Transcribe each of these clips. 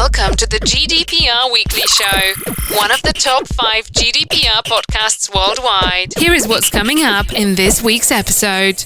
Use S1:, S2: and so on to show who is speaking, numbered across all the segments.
S1: Welcome to the GDPR Weekly Show, one of the top 5 GDPR podcasts worldwide. Here is what's coming up in this week's episode.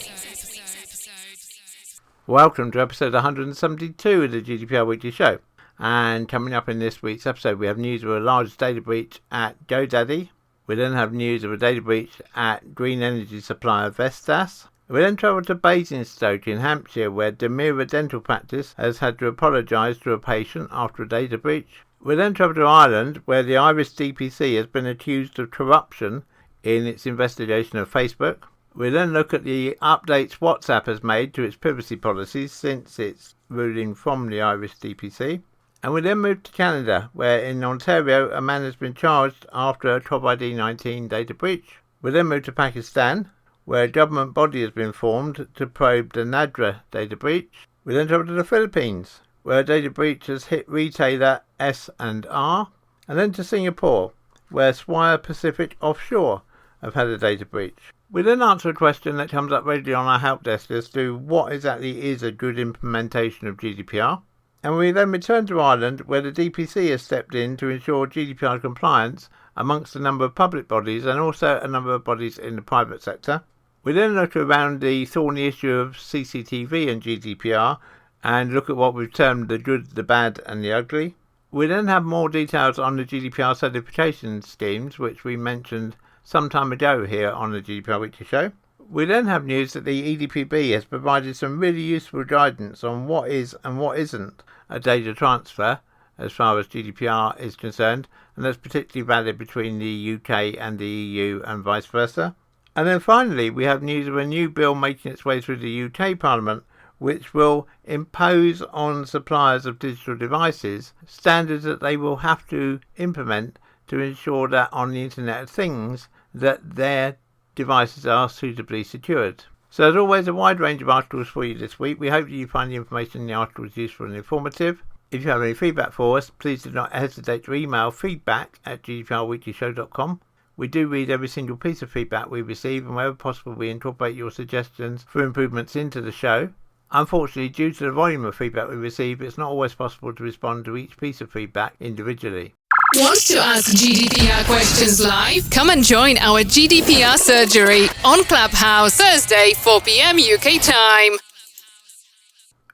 S2: Welcome to episode 172 of the GDPR Weekly Show. And coming up in this week's episode, we have news of a large data breach at GoDaddy. We then have news of a data breach at green energy supplier Vestas. We then travel to Basingstoke in Hampshire, where Damira dental practice has had to apologise to a patient after a data breach. We then travel to Ireland, where the Irish DPC has been accused of corruption in its investigation of Facebook. We then look at the updates WhatsApp has made to its privacy policies since its ruling from the Irish DPC. And we then move to Canada, where in Ontario a man has been charged after a COVID-19 data breach. We then move to Pakistan, where a government body has been formed to probe the Nadra data breach. We then travel to the Philippines, where a data breach has hit retailer S&R. And then to Singapore, where Swire Pacific Offshore have had a data breach. We then answer a question that comes up regularly on our help desk as to what exactly is a good implementation of GDPR. And we then return to Ireland, where the DPC has stepped in to ensure GDPR compliance amongst a number of public bodies and also a number of bodies in the private sector. We then look around the thorny issue of CCTV and GDPR and look at what we've termed the good, the bad and the ugly. We then have more details on the GDPR certification schemes, which we mentioned some time ago here on the GDPR Weekly Show. We then have news that the EDPB has provided some really useful guidance on what is and what isn't a data transfer as far as GDPR is concerned, and that's particularly valid between the UK and the EU and vice versa. And then finally, we have news of a new bill making its way through the UK Parliament, which will impose on suppliers of digital devices standards that they will have to implement to ensure that on the Internet of Things, that their devices are suitably secured. So as always, a wide range of articles for you this week. We hope that you find the information in the articles useful and informative. If you have any feedback for us, please do not hesitate to email feedback@gdprweeklyshow.com. We do read every single piece of feedback we receive, and wherever possible we incorporate your suggestions for improvements into the show. Unfortunately, due to the volume of feedback we receive, it's not always possible to respond to each piece of feedback individually.
S1: Want to ask GDPR questions live? Come and join our GDPR surgery on Clubhouse, Thursday, 4 p.m. UK time.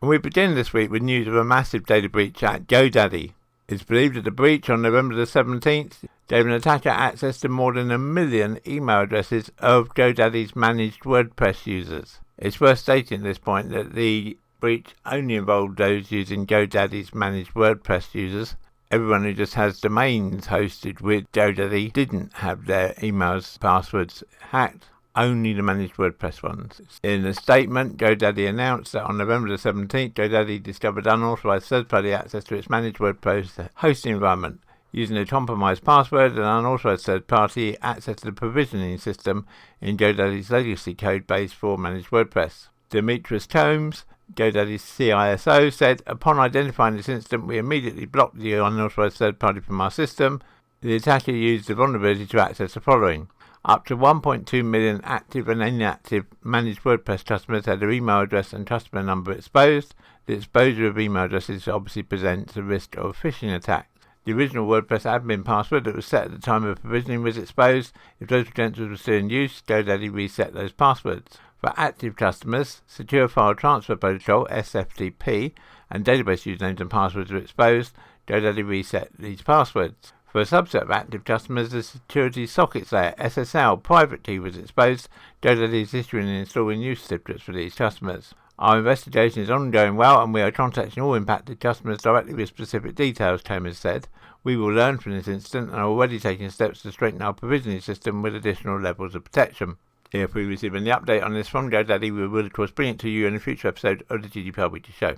S2: And we begin this week with news of a massive data breach at GoDaddy. It's believed that the breach on November the 17th gave an attacker access to more than 1 million email addresses of GoDaddy's managed WordPress users. It's worth stating at this point that the breach only involved those using GoDaddy's managed WordPress users. Everyone who just has domains hosted with GoDaddy didn't have their emails passwords hacked, only the managed WordPress ones. In a statement, GoDaddy announced that on November the 17th, GoDaddy discovered unauthorized third-party access to its managed WordPress hosting environment, using a compromised password and unauthorized third-party access to the provisioning system in GoDaddy's legacy code base for managed WordPress. Demetrius Combs, GoDaddy's CISO, said, "Upon identifying this incident, we immediately blocked the unauthorized third party from our system. The attacker used the vulnerability to access the following. Up to 1.2 million active and inactive managed WordPress customers had their email address and customer number exposed. The exposure of email addresses obviously presents a risk of phishing attacks. The original WordPress admin password that was set at the time of provisioning was exposed. If those credentials were still in use, GoDaddy reset those passwords. For active customers, Secure File Transfer Protocol (SFTP) and database usernames and passwords were exposed. GoDaddy reset these passwords. For a subset of active customers, the Security Sockets Layer (SSL) private key was exposed. GoDaddy is issuing and installing new certificates for these customers. Our investigation is ongoing well, and we are contacting all impacted customers directly with specific details," Combs said. "We will learn from this incident and are already taking steps to strengthen our provisioning system with additional levels of protection." If we receive any update on this from GoDaddy, we will of course bring it to you in a future episode of the GDPR Weekly Show.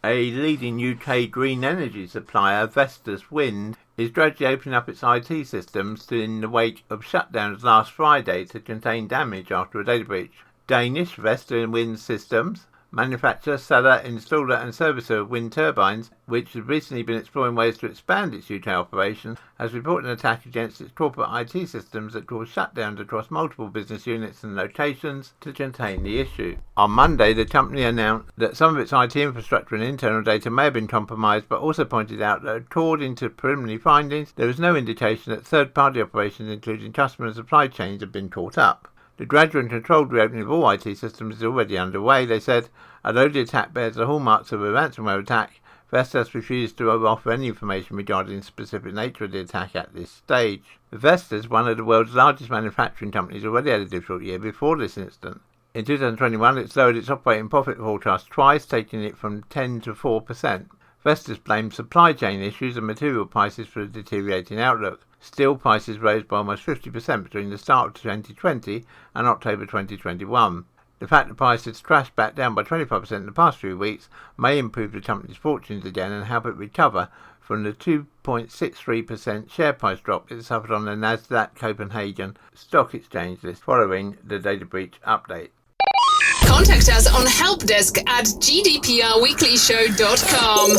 S2: A leading UK green energy supplier, Vestas Wind, is gradually opening up its IT systems in the wake of shutdowns last Friday to contain damage after a data breach. Danish Vestas Wind Systems manufacturer, seller, installer and servicer of wind turbines, which has recently been exploring ways to expand its UK operation, has reported an attack against its corporate IT systems that caused shutdowns across multiple business units and locations to contain the issue. On Monday, the company announced that some of its IT infrastructure and internal data may have been compromised, but also pointed out that according to preliminary findings, there was no indication that third-party operations, including customer and supply chains, have been caught up. The gradual and controlled reopening of all IT systems is already underway, they said. Although the attack bears the hallmarks of a ransomware attack, Vestas refused to offer any information regarding the specific nature of the attack at this stage. Vestas, one of the world's largest manufacturing companies, already had a difficult year before this incident. In 2021, it lowered its operating profit forecast twice, taking it from 10 to 4%. Vestas blamed supply chain issues and material prices for the deteriorating outlook. Steel prices rose by almost 50% between the start of 2020 and October 2021. The fact the price has crashed back down by 25% in the past few weeks may improve the company's fortunes again and help it recover from the 2.63% share price drop it suffered on the Nasdaq Copenhagen Stock Exchange list following the data breach update.
S1: Contact us on helpdesk@gdprweeklyshow.com.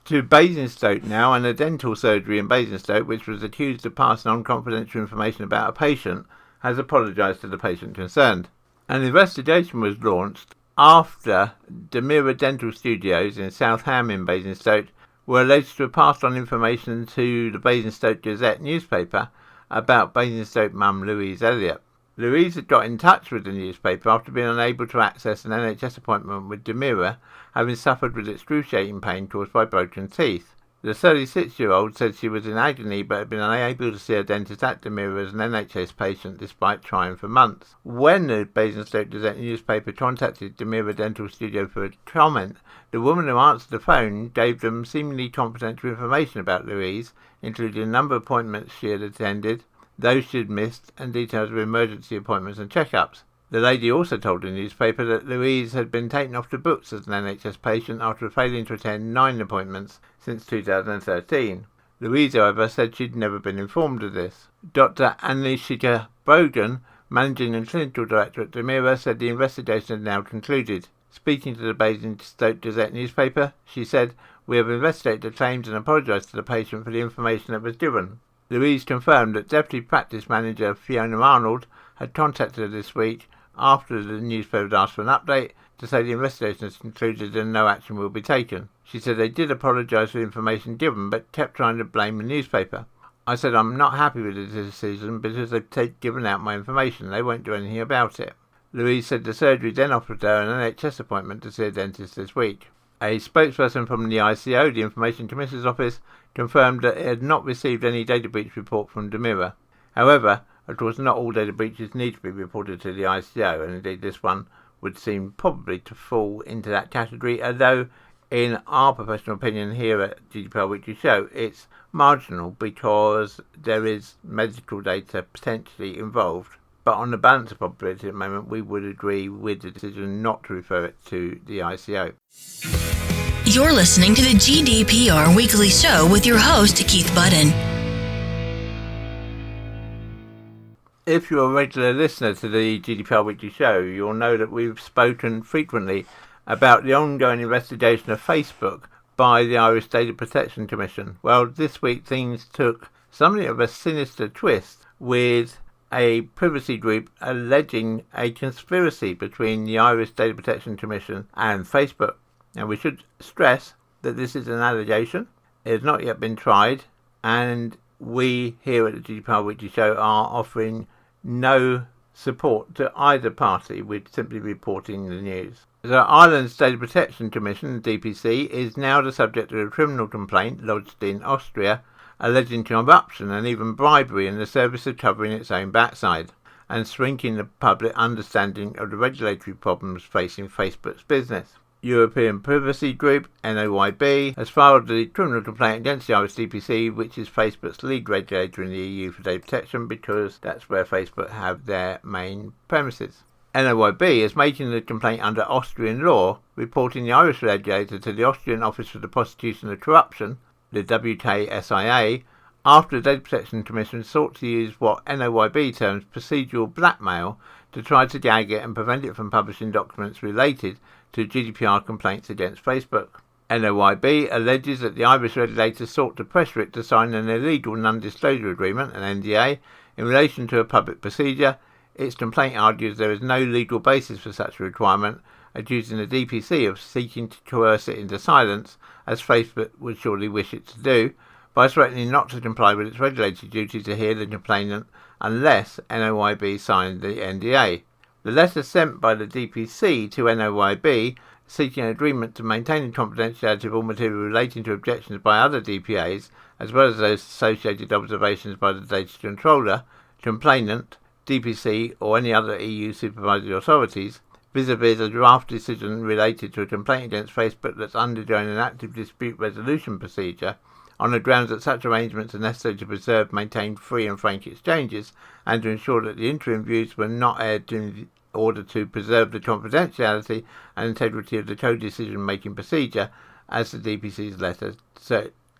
S2: To Basingstoke now, and a dental surgery in Basingstoke, which was accused of passing on confidential information about a patient, has apologised to the patient concerned. An investigation was launched after Damira Dental Studios in South Ham in Basingstoke were alleged to have passed on information to the Basingstoke Gazette newspaper about Basingstoke mum Louise Elliott. Louise had got in touch with the newspaper after being unable to access an NHS appointment with Damira, having suffered with excruciating pain caused by broken teeth. The 36-year-old said she was in agony but had been unable to see a dentist at Damira as an NHS patient despite trying for months. When the Basingstoke Gazette newspaper contacted Damira Dental Studio for a comment, the woman who answered the phone gave them seemingly confidential information about Louise, including a number of appointments she had attended, those she had missed, and details of emergency appointments and checkups. The lady also told the newspaper that Louise had been taken off the books as an NHS patient after failing to attend 9 appointments since 2013. Louise, however, said she'd never been informed of this. Dr. Anishika Brogan, Managing and Clinical Director at Damira, said the investigation had now concluded. Speaking to the Basingstoke Gazette newspaper, she said, "We have investigated the claims and apologised to the patient for the information that was given." Louise confirmed that Deputy Practice Manager Fiona Arnold had contacted her this week after the newspaper had asked for an update to say the investigation has concluded and no action will be taken. She said they did apologise for the information given but kept trying to blame the newspaper. "I said I'm not happy with the decision because they've given out my information. They won't do anything about it." Louise said the surgery then offered her an NHS appointment to see a dentist this week. A spokesperson from the ICO, the Information Commissioner's Office, confirmed that it had not received any data breach report from Damira. However, of course, not all data breaches need to be reported to the ICO, and indeed this one would seem probably to fall into that category, although in our professional opinion here at GDPR Weekly Show, it's marginal because there is medical data potentially involved. But on the balance of probability at the moment, we would agree with the decision not to refer it to the ICO.
S3: You're listening to the GDPR Weekly Show with your host, Keith Budden.
S2: If you're a regular listener to the GDPR Weekly Show, you'll know that we've spoken frequently about the ongoing investigation of Facebook by the Irish Data Protection Commission. Well, this week things took something of a sinister twist with a privacy group alleging a conspiracy between the Irish Data Protection Commission and Facebook. And we should stress that this is an allegation. It has not yet been tried, and we here at the GDPR Weekly Show are offering no support to either party. We're simply reporting the news. The Ireland's Data Protection Commission, DPC, is now the subject of a criminal complaint lodged in Austria alleging corruption and even bribery in the service of covering its own backside and shrinking the public understanding of the regulatory problems facing Facebook's business. European Privacy Group, NOYB, has filed the criminal complaint against the Irish DPC, which is Facebook's lead regulator in the EU for data protection, because that's where Facebook have their main premises. NOYB is making the complaint under Austrian law, reporting the Irish regulator to the Austrian Office for the Prosecution of Corruption, the WKSIA, after the Data Protection Commission sought to use what NOYB terms procedural blackmail to try to gag it and prevent it from publishing documents related to GDPR complaints against Facebook. NOYB alleges that the Irish regulator sought to pressure it to sign an illegal non-disclosure agreement, an NDA, in relation to a public procedure. Its complaint argues there is no legal basis for such a requirement, accusing the DPC of seeking to coerce it into silence, as Facebook would surely wish it to do, by threatening not to comply with its regulatory duty to hear the complainant unless NOYB signed the NDA. The letter sent by the DPC to NOYB seeking an agreement to maintain the confidentiality of all material relating to objections by other DPAs, as well as those associated observations by the data controller, complainant, DPC or any other EU supervisory authorities, vis-a-vis a draft decision related to a complaint against Facebook that's undergoing an active dispute resolution procedure, on the grounds that such arrangements are necessary to preserve, maintain free and frank exchanges, and to ensure that the interim views were not aired in order to preserve the confidentiality and integrity of the co-decision-making procedure, as the DPC's letter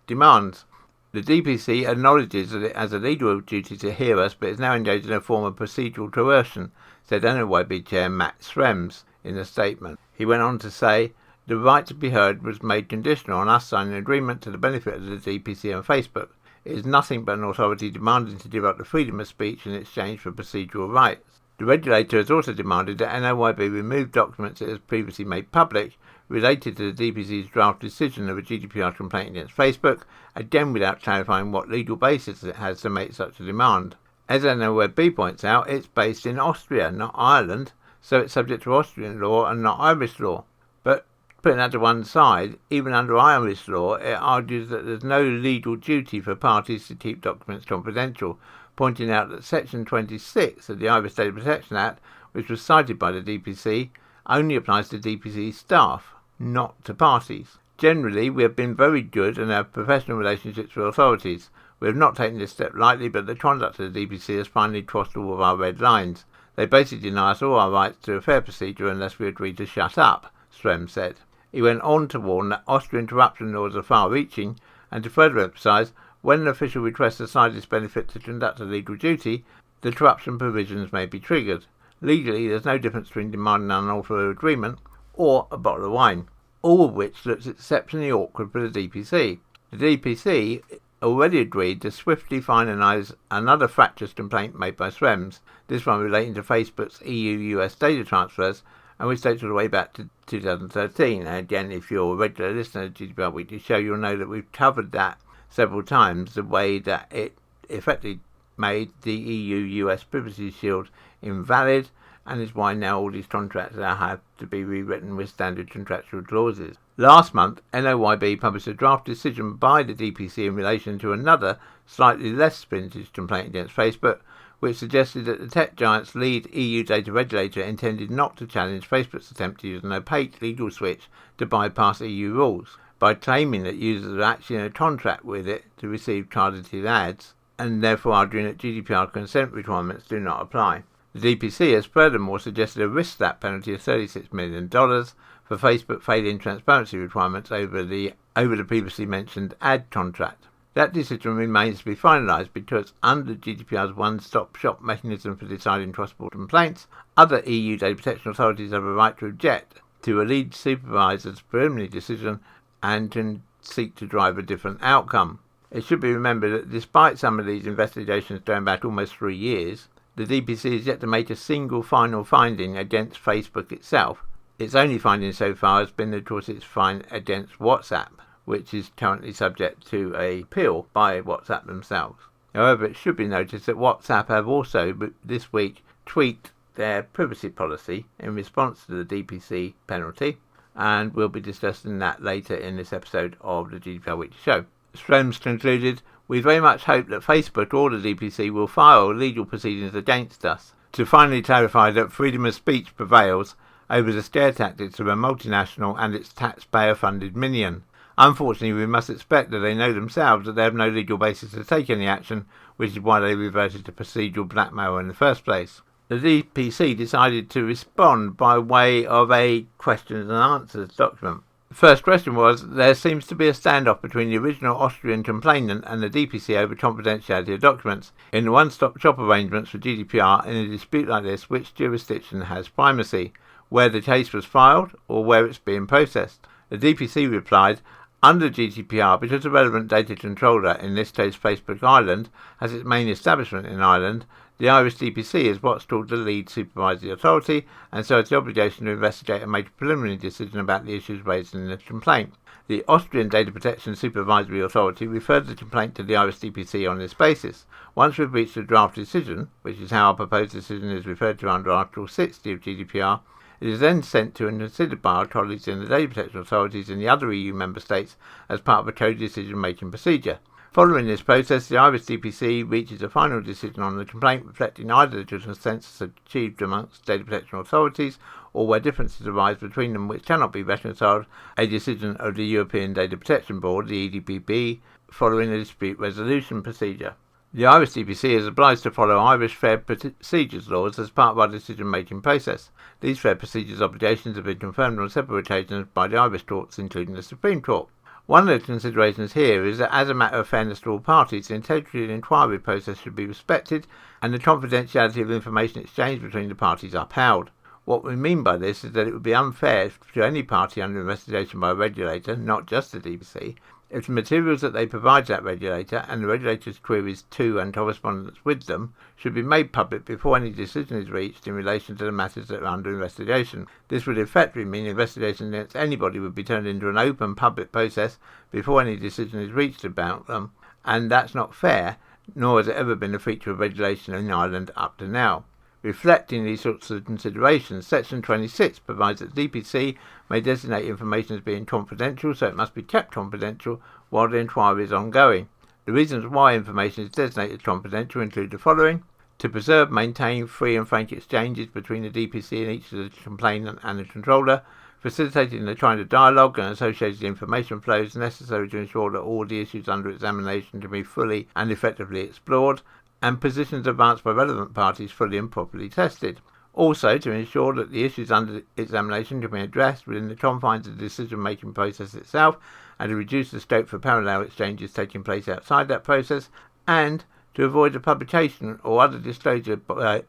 S2: demands. The DPC acknowledges that it has a legal duty to hear us, but is now engaged in a form of procedural coercion, said NOYB Chair Matt Schrems in a statement. He went on to say, the right to be heard was made conditional on us signing an agreement to the benefit of the DPC and Facebook. It is nothing but an authority demanding to give up the freedom of speech in exchange for procedural rights. The regulator has also demanded that NOYB remove documents it has previously made public related to the DPC's draft decision of a GDPR complaint against Facebook, again without clarifying what legal basis it has to make such a demand. As NOYB points out, it's based in Austria, not Ireland, so it's subject to Austrian law and not Irish law. But putting that to one side, even under Irish law, it argues that there's no legal duty for parties to keep documents confidential, pointing out that Section 26 of the Irish Data Protection Act, which was cited by the DPC, only applies to DPC staff, not to parties. Generally, we have been very good and have professional relationships with authorities. We have not taken this step lightly, but the conduct of the DPC has finally crossed all of our red lines. They basically deny us all our rights to a fair procedure unless we agree to shut up, Strem said. He went on to warn that Austrian corruption laws are far-reaching, and to further emphasise, when an official requests a slightest benefit to conduct a legal duty, the corruption provisions may be triggered. Legally, there's no difference between demanding an unauthorized agreement or a bottle of wine, all of which looks exceptionally awkward for the DPC. The DPC already agreed to swiftly finalise another fractious complaint made by Schrems, this one relating to Facebook's EU-US data transfers, and which dates all the way back to 2013. And again, if you're a regular listener to the GDPR Weekly Show, you'll know that we've covered that several times, the way that it effectively made the EU-US privacy shield invalid, and is why now all these contracts now have to be rewritten with standard contractual clauses. Last month, NOYB published a draft decision by the DPC in relation to another, slightly less vintage complaint against Facebook, which suggested that the tech giant's lead EU data regulator intended not to challenge Facebook's attempt to use an opaque legal switch to bypass EU rules, by claiming that users are actually in a contract with it to receive targeted ads, and therefore arguing that GDPR consent requirements do not apply. The DPC has furthermore suggested a risk slap penalty of $36 million for Facebook failing transparency requirements over the previously mentioned ad contract. That decision remains to be finalised because under GDPR's one-stop-shop mechanism for deciding cross-border complaints, other EU data protection authorities have a right to object to a lead supervisor's preliminary decision and can seek to drive a different outcome. It should be remembered that despite some of these investigations going back almost 3 years, the DPC has yet to make a single final finding against Facebook itself. Its only finding so far has been, of course, its fine against WhatsApp, which is currently subject to an appeal by WhatsApp themselves. However, it should be noticed that WhatsApp have also this week tweaked their privacy policy in response to the DPC penalty, and we'll be discussing that later in this episode of the GDPR Weekly Show. Schrems concluded, "We very much hope that Facebook or the DPC will file legal proceedings against us to finally clarify that freedom of speech prevails over the scare tactics of a multinational and its taxpayer-funded minion. Unfortunately, we must expect that they know themselves that they have no legal basis to take any action, which is why they reverted to procedural blackmail in the first place." The DPC decided to respond by way of a questions and answers document. The first question was, there seems to be a standoff between the original Austrian complainant and the DPC over confidentiality of documents. In the one-stop shop arrangements for GDPR, in a dispute like this, which jurisdiction has primacy? where the case was filed, or where it's being processed. The DPC replied, under GDPR, because the relevant data controller, in this case Facebook Ireland, has its main establishment in Ireland, the Irish DPC is what's called the lead supervisory authority, and so has the obligation to investigate and make a preliminary decision about the issues raised in the complaint. The Austrian Data Protection Supervisory Authority referred the complaint to the Irish DPC on this basis. Once we've reached a draft decision, which is how our proposed decision is referred to under Article 60 of GDPR, it is then sent to and considered by our colleagues in the data protection authorities in the other EU member states as part of a co-decision-making procedure. Following this process, the Irish DPC reaches a final decision on the complaint reflecting either the consensus achieved amongst data protection authorities or where differences arise between them which cannot be reconciled, a decision of the European Data Protection Board, the EDPB, following a dispute resolution procedure. The Irish DPC is obliged to follow Irish Fair Procedures laws as part of our decision-making process. These fair procedures obligations have been confirmed on several occasions by the Irish courts, including the Supreme Court. One of the considerations here is that as a matter of fairness to all parties, the integrity of the inquiry process should be respected and the confidentiality of information exchanged between the parties upheld. What we mean by this is that it would be unfair to any party under investigation by a regulator, not just the DPC, if the materials that they provide to that regulator and the regulator's queries to and correspondence with them should be made public before any decision is reached in relation to the matters that are under investigation. This would effectively mean investigation against anybody would be turned into an open public process before any decision is reached about them, and that's not fair, nor has it ever been a feature of regulation in Ireland up to now. Reflecting these sorts of considerations, Section 26 provides that DPC may designate information as being confidential, so it must be kept confidential while the inquiry is ongoing. The reasons why information is designated confidential include the following: to preserve, maintain free and frank exchanges between the DPC and each of the complainant and the controller, facilitating the kind of dialogue and associated information flows necessary to ensure that all the issues under examination can be fully and effectively explored, and positions advanced by relevant parties fully and properly tested. Also, to ensure that the issues under examination can be addressed within the confines of the decision-making process itself, and to reduce the scope for parallel exchanges taking place outside that process, and to avoid the publication or other disclosure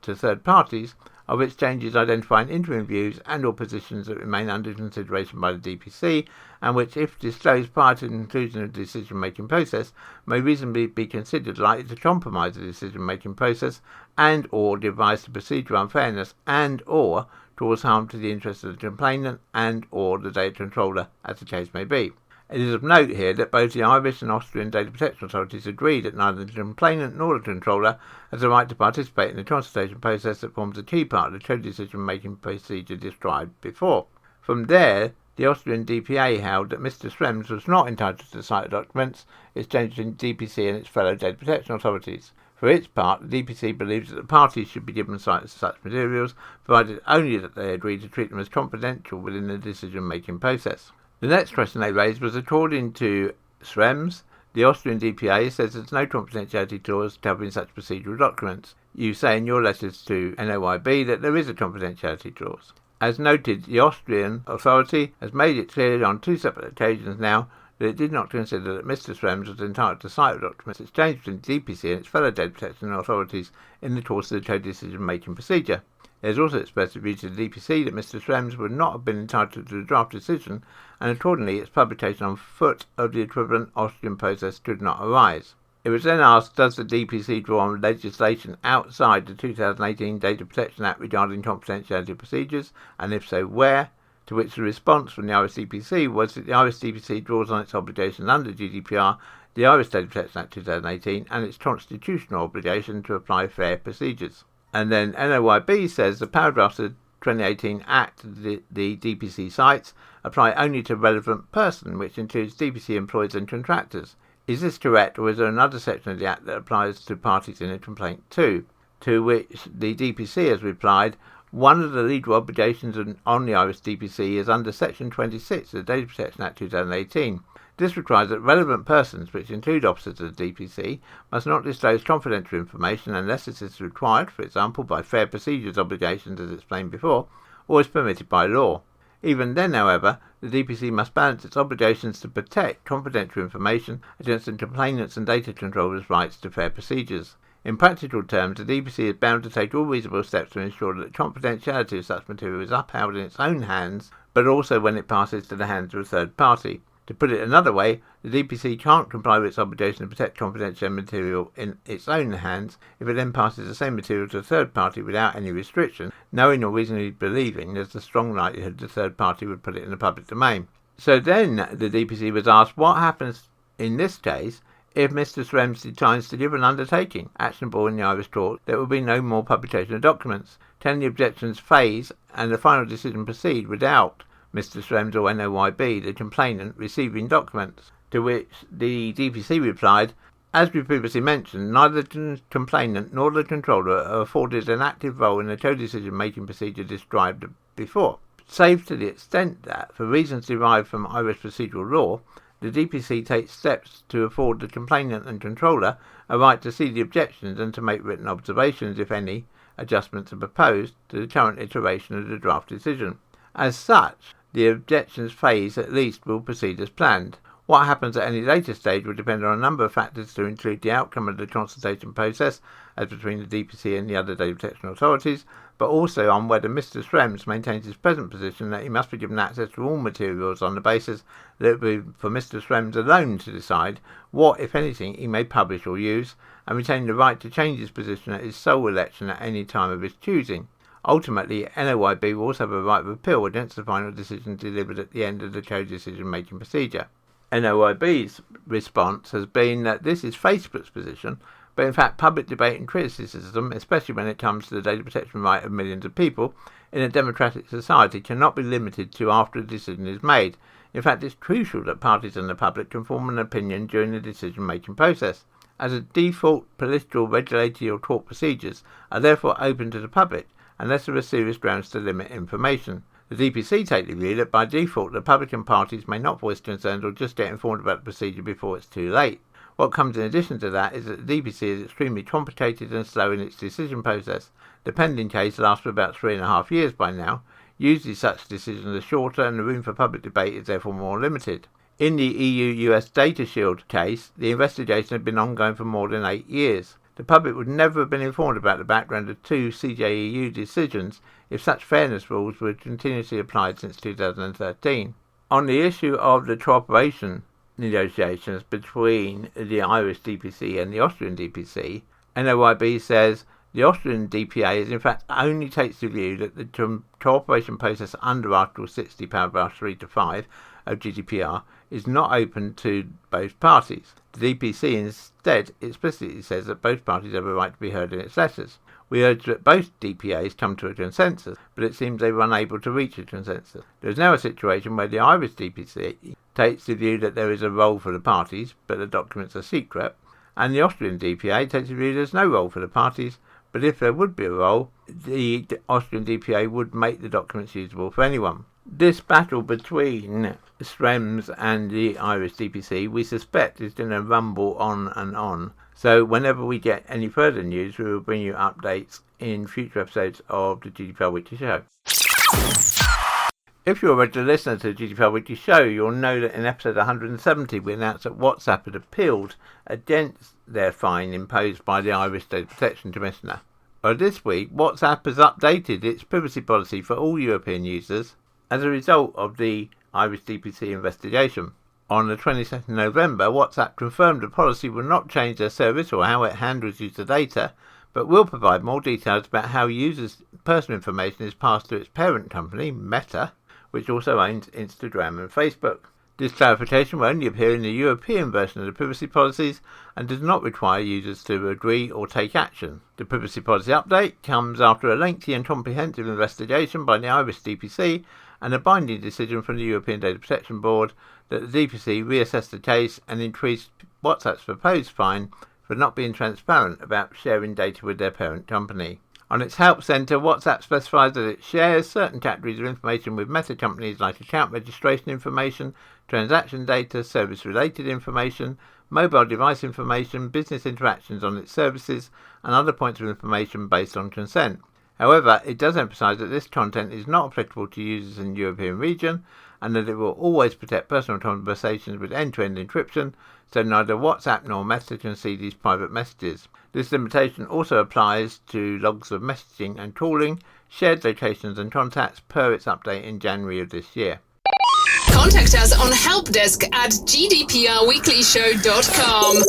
S2: to third parties of exchanges identifying interim views and or positions that remain under consideration by the DPC, and which, if disclosed prior to the conclusion of the decision-making process, may reasonably be considered likely to compromise the decision-making process and or give rise to procedural unfairness and or cause harm to the interests of the complainant and or the data controller, as the case may be. It is of note here that both the Irish and Austrian data protection authorities agree that neither the complainant nor the controller has the right to participate in the consultation process that forms a key part of the co-decision-making procedure described before. From there, the Austrian DPA held that Mr. Schrems was not entitled to cite the documents exchanged between DPC and its fellow data protection authorities. For its part, the DPC believes that the parties should be given sight of such materials, provided only that they agree to treat them as confidential within the decision-making process. The next question they raised was, according to Schrems, the Austrian DPA says there's no confidentiality clause covering such procedural documents. You say in your letters to NOIB that there is a confidentiality clause. As noted, the Austrian authority has made it clear on two separate occasions now that it did not consider that Mr. Schrems was entitled to cite documents exchanged between the DPC and its fellow data protection authorities in the course of the co-decision-making procedure. It has also expressed a view to the DPC that Mr. Schrems would not have been entitled to the draft decision, and accordingly its publication on foot of the equivalent Austrian process could not arise. It was then asked, does the DPC draw on legislation outside the 2018 Data Protection Act regarding confidentiality procedures, and if so, where? To which the response from the Irish DPC was that the Irish DPC draws on its obligations under GDPR, the Irish Data Protection Act 2018, and its constitutional obligation to apply fair procedures. And then NOIB says the paragraphs of the 2018 Act the DPC cites apply only to relevant person, which includes DPC employees and contractors. Is this correct, or is there another section of the Act that applies to parties in a complaint too? To which the DPC has replied, one of the legal obligations on the Irish DPC is under Section 26 of the Data Protection Act 2018. This requires that relevant persons, which include officers of the DPC, must not disclose confidential information unless it is required, for example, by fair procedures obligations as explained before, or is permitted by law. Even then, however, the DPC must balance its obligations to protect confidential information against the complainants' and data controllers' rights to fair procedures. In practical terms, the DPC is bound to take all reasonable steps to ensure that the confidentiality of such material is upheld in its own hands, but also when it passes to the hands of a third party. To put it another way, the DPC can't comply with its obligation to protect confidential material in its own hands if it then passes the same material to a third party without any restriction, knowing or reasonably believing there's a strong likelihood the third party would put it in the public domain. So then the DPC was asked what happens in this case if Mr. Schrems declines to give an undertaking actionable in the Irish court. There will be no more publication of documents. 10 the objections phase and the final decision proceed without Mr. Schrems or NOYB, the complainant, receiving documents. To which the DPC replied, as we previously mentioned, neither the complainant nor the controller are afforded an active role in the co-decision making procedure described before, save to the extent that, for reasons derived from Irish procedural law, the DPC takes steps to afford the complainant and controller a right to see the objections and to make written observations, if any adjustments are proposed, to the current iteration of the draft decision. As such, the objections phase at least will proceed as planned. What happens at any later stage will depend on a number of factors to include the outcome of the consultation process as between the DPC and the other data protection authorities, but also on whether Mr. Schrems maintains his present position that he must be given access to all materials on the basis that it will be for Mr. Schrems alone to decide what, if anything, he may publish or use, and retain the right to change his position at his sole election at any time of his choosing. Ultimately, NOYB will also have a right of appeal against the final decision delivered at the end of the co-decision making procedure. NOYB's response has been that this is Facebook's position, but in fact public debate and criticism, especially when it comes to the data protection right of millions of people in a democratic society, cannot be limited to after a decision is made. In fact, it's crucial that parties and the public can form an opinion during the decision-making process, as a default political, regulatory or court procedures are therefore open to the public, unless there are serious grounds to limit information. The DPC take the view that by default the public and parties may not voice concerns or just get informed about the procedure before it's too late. What comes in addition to that is that the DPC is extremely complicated and slow in its decision process. The pending case lasts for about 3.5 years by now. Usually such decisions are shorter and the room for public debate is therefore more limited. In the EU-US Data Shield case, the investigation had been ongoing for more than 8 years. The public would never have been informed about the background of 2 CJEU decisions if such fairness rules were continuously applied since 2013. On the issue of the cooperation negotiations between the Irish DPC and the Austrian DPC, NOYB says the Austrian DPA in fact only takes the view that the cooperation process under Article 60, paragraphs 3 to 5 of GDPR is not open to both parties. The DPC instead explicitly says that both parties have a right to be heard in its letters. We urge that both DPAs come to a consensus, but it seems they were unable to reach a consensus. There is now a situation where the Irish DPC takes the view that there is a role for the parties, but the documents are secret, and the Austrian DPA takes the view there is no role for the parties, but if there would be a role, the Austrian DPA would make the documents usable for anyone. This battle between Schrems and the Irish DPC, we suspect, is going to rumble on and on. So whenever we get any further news, we will bring you updates in future episodes of the GDPR Weekly Show. If you're a regular listener to the GDPR Weekly Show, you'll know that in episode 170 we announced that WhatsApp had appealed against their fine imposed by the Irish Data Protection Commissioner. Well, this week, WhatsApp has updated its privacy policy for all European users as a result of the Irish DPC investigation. On the 22nd of November, WhatsApp confirmed the policy will not change their service or how it handles user data, but will provide more details about how users' personal information is passed to its parent company, Meta, which also owns Instagram and Facebook. This clarification will only appear in the European version of the privacy policies and does not require users to agree or take action. The privacy policy update comes after a lengthy and comprehensive investigation by the Irish DPC and a binding decision from the European Data Protection Board that the DPC reassessed the case and increased WhatsApp's proposed fine for not being transparent about sharing data with their parent company. On its Help Centre, WhatsApp specifies that it shares certain categories of information with Meta companies like account registration information, transaction data, service-related information, mobile device information, business interactions on its services, and other points of information based on consent. However, it does emphasise that this content is not applicable to users in the European region and that it will always protect personal conversations with end-to-end encryption, so neither WhatsApp nor Meta can see these private messages. This limitation also applies to logs of messaging and calling, shared locations and contacts per its update in January of this year.
S1: Contact us on helpdesk@gdprweeklyshow.com.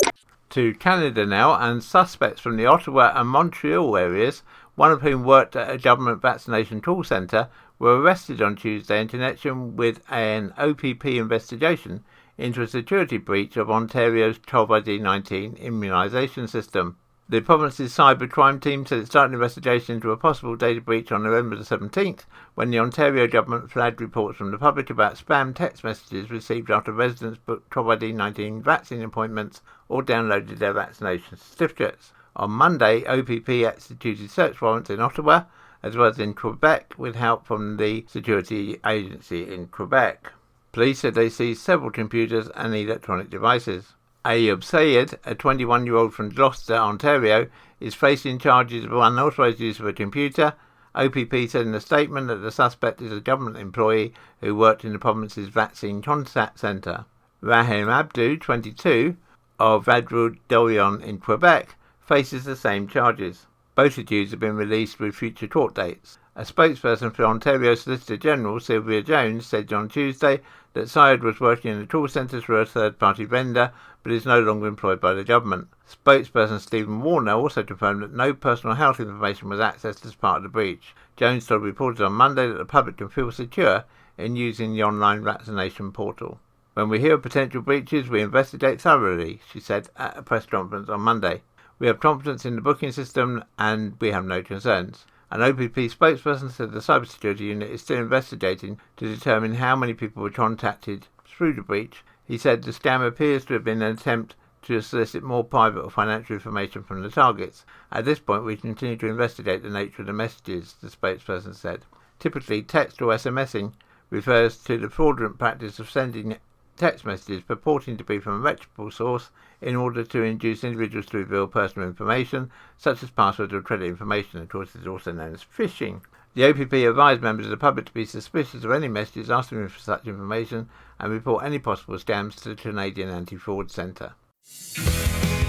S2: To Canada now, and suspects from the Ottawa and Montreal areas, one of whom worked at a government vaccination call centre, were arrested on Tuesday in connection with an OPP investigation into a security breach of Ontario's 12ID19 immunisation system. The province's cybercrime team said it started an investigation into a possible data breach on November the 17th, when the Ontario government flagged reports from the public about spam text messages received after residents booked 12ID19 vaccine appointments or downloaded their vaccination certificates. On Monday, OPP executed search warrants in Ottawa, as well as in Quebec, with help from the security agency in Quebec. Police said they seized several computers and electronic devices. Ayub Sayed, a 21-year-old from Gloucester, Ontario, is facing charges of unauthorised use of a computer. OPP said in a statement that the suspect is a government employee who worked in the province's vaccine contact centre. Rahim Abdu, 22, of Vaudreuil-Dorion in Quebec, faces the same charges. Both accused have been released with future court dates. A spokesperson for Ontario Solicitor General, Sylvia Jones, said on Tuesday that Syed was working in the call centres for a third-party vendor, but is no longer employed by the government. Spokesperson Stephen Warner also confirmed that no personal health information was accessed as part of the breach. Jones told reporters on Monday that the public can feel secure in using the online vaccination portal. When we hear of potential breaches, we investigate thoroughly, she said at a press conference on Monday. We have confidence in the booking system and we have no concerns. An OPP spokesperson said the cybersecurity unit is still investigating to determine how many people were contacted through the breach. He said the scam appears to have been an attempt to solicit more private or financial information from the targets. At this point, we continue to investigate the nature of the messages, the spokesperson said. Typically, text or SMSing refers to the fraudulent practice of sending text messages purporting to be from a reputable source in order to induce individuals to reveal personal information, such as passwords or credit information. Of course, it is also known as phishing. The OPP advised members of the public to be suspicious of any messages asking for such information and report any possible scams to the Canadian Anti-Fraud Centre.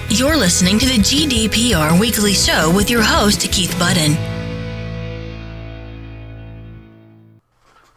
S3: You're listening to the GDPR Weekly Show with your host, Keith Budden.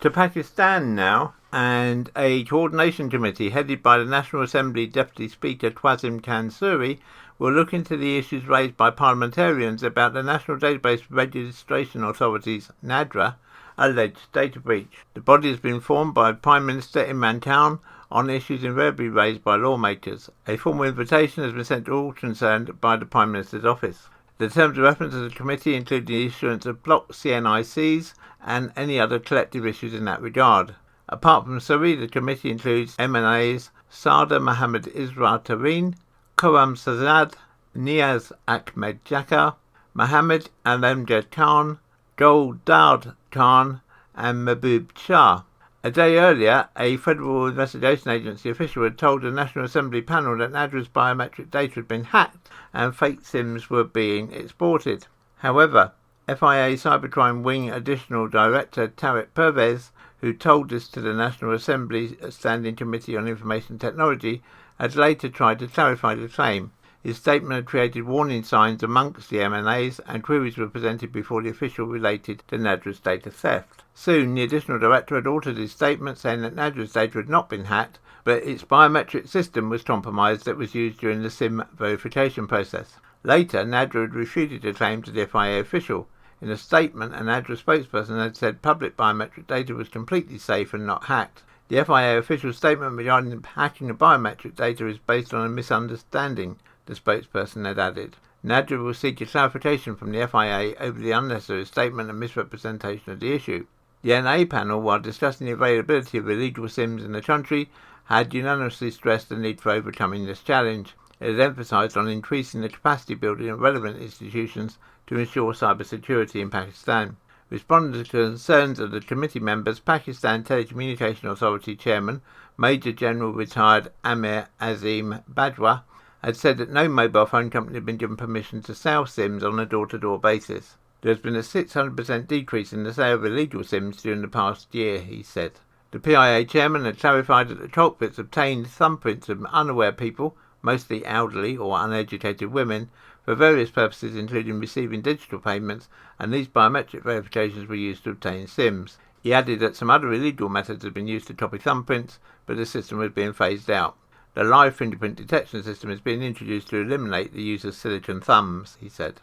S2: To Pakistan now, and a coordination committee headed by the National Assembly Deputy Speaker Qasim Khan Suri will look into the issues raised by parliamentarians about the National Database Registration Authority's Nadra alleged data breach. The body has been formed by Prime Minister Imran Khan on issues invariably raised by lawmakers. A formal invitation has been sent to all concerned by the Prime Minister's office. The terms of reference of the committee include the issuance of block CNICs and any other collective issues in that regard. Apart from Suri, the committee includes MNAs Sada Mohammad Isra Tareen, Khurram Sazad, Niaz Ahmed Jakar, Mohammed Alamjad Khan, Goldard Khan and Mahbub Shah. A day earlier, a Federal Investigation Agency official had told the National Assembly panel that Nadra's biometric data had been hacked and fake SIMs were being exported. However, FIA Cybercrime Wing Additional Director Tariq Pervez, who told this to the National Assembly Standing Committee on Information Technology, had later tried to clarify the claim. His statement had created warning signs amongst the MNAs, and queries were presented before the official related to Nadra's data theft. Soon, the additional director had altered his statement, saying that Nadra's data had not been hacked, but its biometric system was compromised that was used during the SIM verification process. Later, Nadra had refuted the claim to the FIA official. In a statement, a Nadra spokesperson had said public biometric data was completely safe and not hacked. The FIA official statement regarding the hacking of biometric data is based on a misunderstanding, the spokesperson had added. Nadra will seek a clarification from the FIA over the unnecessary statement and misrepresentation of the issue. The NA panel, while discussing the availability of illegal SIMs in the country, had unanimously stressed the need for overcoming this challenge. It had emphasised on increasing the capacity building of relevant institutions to ensure cybersecurity in Pakistan. Responding to concerns of the committee members, Pakistan Telecommunication Authority Chairman, Major General retired Amir Azim Bajwa, had said that no mobile phone company had been given permission to sell SIMs on a door-to-door basis. There has been a 600% decrease in the sale of illegal SIMs during the past year, he said. The PIA chairman had clarified that the cockpits obtained thumbprints of unaware people, mostly elderly or uneducated women, for various purposes including receiving digital payments, and these biometric verifications were used to obtain SIMs. He added that some other illegal methods had been used to copy thumbprints, but the system was being phased out. The live fingerprint detection system is being introduced to eliminate the use of silicon thumbs, he said.